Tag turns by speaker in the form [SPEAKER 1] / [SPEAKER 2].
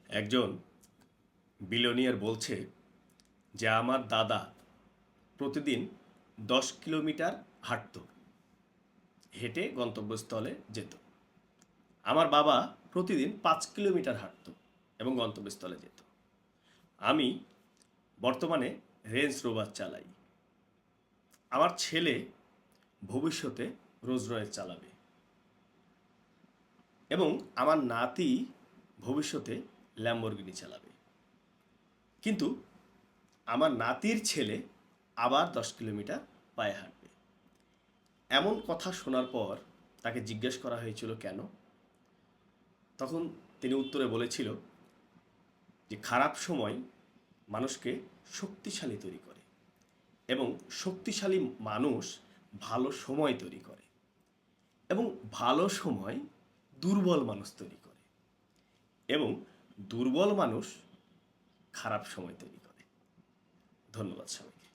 [SPEAKER 1] একজন বিলিয়নিয়ার বলছে যে আমার দাদা প্রতিদিন 10 কিলোমিটার হাঁটত, হেঁটে গন্তব্যস্থলে যেত। আমার বাবা প্রতিদিন 5 কিলোমিটার হাঁটত এবং গন্তব্যস্থলে যেত। আমি বর্তমানে রেঞ্জ রোভার চালাই। আমার ছেলে ভবিষ্যতে রোজ রয়েস চালাবে এবং আমার নাতি ভবিষ্যতে ল্যাম্বরগিনি চালাবে। কিন্তু আমার নাতির ছেলে আবার 10 কিলোমিটার পায়ে হাঁটবে। এমন কথা শোনার পর তাকে জিজ্ঞেস করা হয়েছিল কেন। তখন তিনি উত্তরে বলেছিল যে খারাপ সময় মানুষকে শক্তিশালী তৈরি করে এবং শক্তিশালী মানুষ ভালো সময় তৈরি করে এবং ভালো সময় দুর্বল মানুষ তৈরি করে এবং দুর্বল মানুষ খারাপ সময় তৈরি করে। ধন্যবাদ সবাইকে।